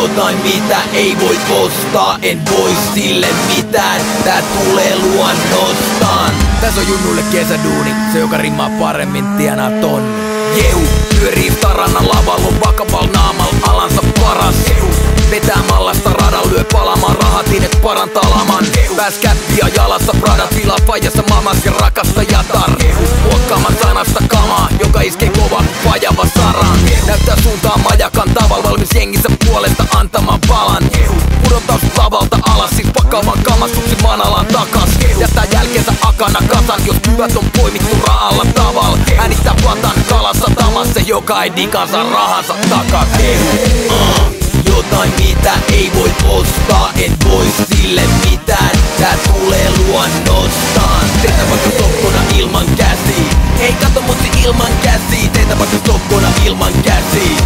jotain mitä ei voi ostaa. En voi sille mitään, tää tulee luonnostaan. Tässä on junnuille kesäduuni, se joka rimmaa paremmin tienaa tonni. Jehu, pyörii tarannan lavalla, on vakavalla naamal alansa paras. Jehu, vetää mallasta radan, lyö palamaan rahat, inet parantaa laman. Pääs käppiä jalassa, pradat vilaa fajassa maailmas ja rakasta jatar. Huokkaaman sanasta kamaa, joka iskee kova pajava saran. Näyttää suuntaan majakan taval, valmis jengissä puolesta antamaan palan. Pudottaa sut lavalta alas, siis vakavan kamastuksen manalaan takas. Jättää jälkeensä akana kasan, jos hyvät on poimittu raalla taval. Äänittää patan kalassa tamassa, joka ei dikansa rahansa takas. Jotain mitä ei voi ostaa, en voi sille mitään, tää tulee luonnostaan. Teetä vaikka sokkona ilman käsi, ei kato mutsi ilman käsi. Teetä vaikka sokkona ilman käsi,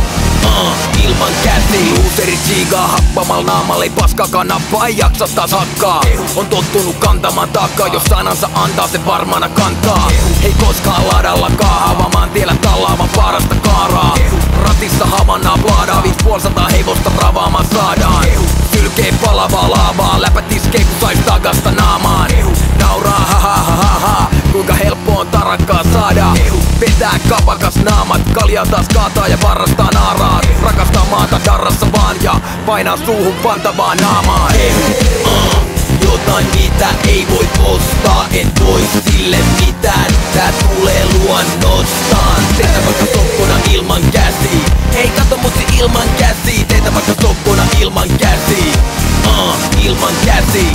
ilman käsi. Luuseri chiigaa happamal naamal, ei paskakaan nappaa, ei jaksa taas hakkaa. On tottunut kantamaan taakkaa, jos sanansa antaa se varmana kantaa. Ei koskaan ladalla kaahaa, vaan tiellä tallaavan parasta kaaraa. Ratissa havannaa plaadaa, 550 hevosta ravaamaan saadaan. Sylkee palavaa laavaa, läpät iskee kun sais takasta naamaan. Nauraa ha ha ha ha ha, kuinka helppo on tarakkaa saada. Vetää kapakas naamat, kaljaa taas kaataa ja varrastaa naaraat. Rakastaa maata darrassa vaan ja painaa suuhun pantavaa naamaan. Jotain mitä ei voi ostaa, en voi sille mitään, tää tulee luonnostaan. Teetä vaikka sokkona ilman käsi, ei kato mutsi ilman käsi. Teetä vaikka sokkona ilman käsi, ilman käsi.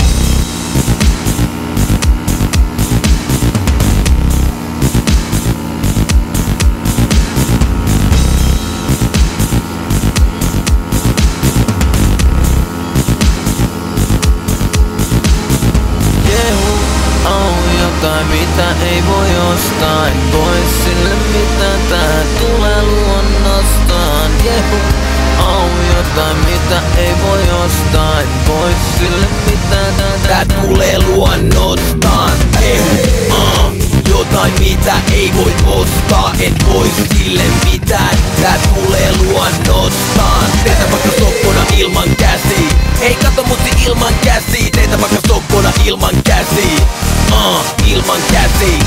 Jotain mitä ei voi ostaa, en voi sille mitään, tää tulee luonnostaan. Jehu, jotain mitä ei voi ostaa, en voi sille mitään, tää tulee luonnostaan. Jotain mitä ei voi ostaa, en voi sille mitään, tää tulee luonnostaan. Teetä vaikka sokkona ilman käsi, ei kato mutsi ilman käsi. Teetä vaikka sokkona ilman käsi, ilman käsi.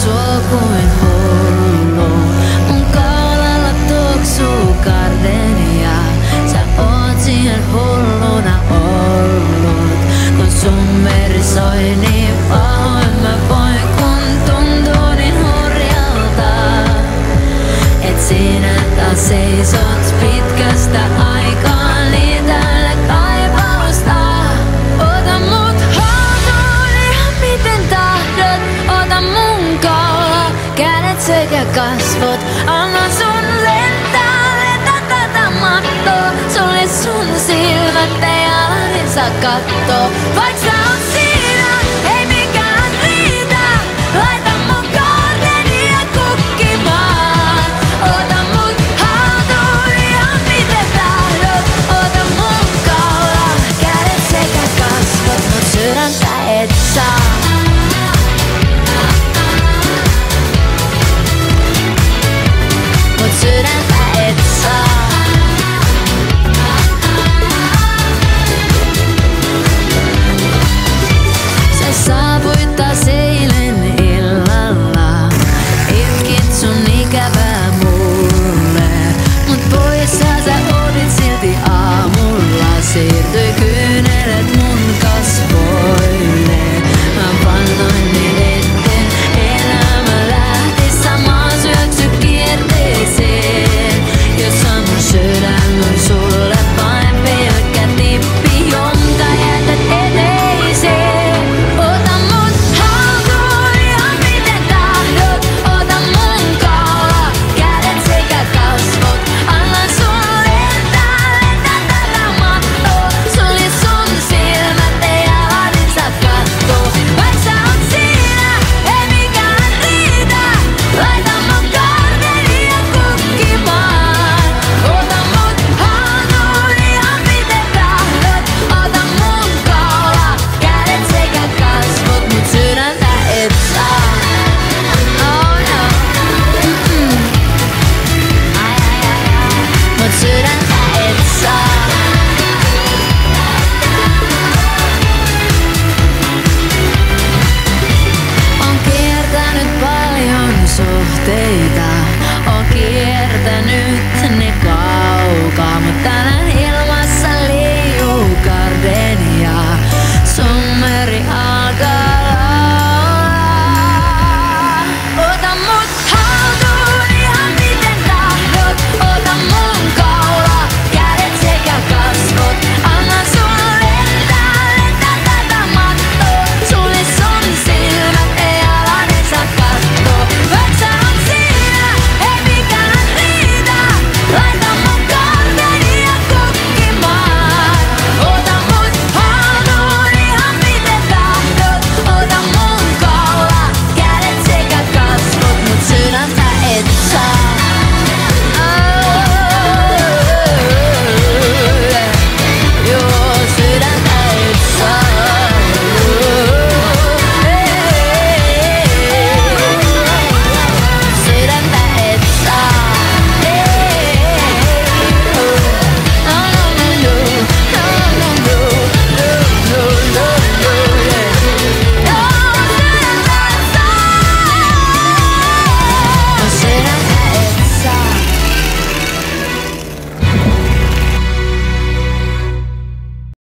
Sua kuin hullu, mun kaulalla tuoksuu gardenia. Sä oot siihen hulluna ollut, kun sun meri soi niin pahoin. Mä voin kun tuntuu niin hurjalta, et sinä taas seisot pitkästä aikaa niin täynnä kaipausta. Ota mut haltuun ihan miten tahdot, ota mun kaula, kädet sekä kasvot. Anna sun lentää, vetä tätä mattoa. Sulje sun silmät, ei ala niin saa kattoo. Vaik sä oot siinä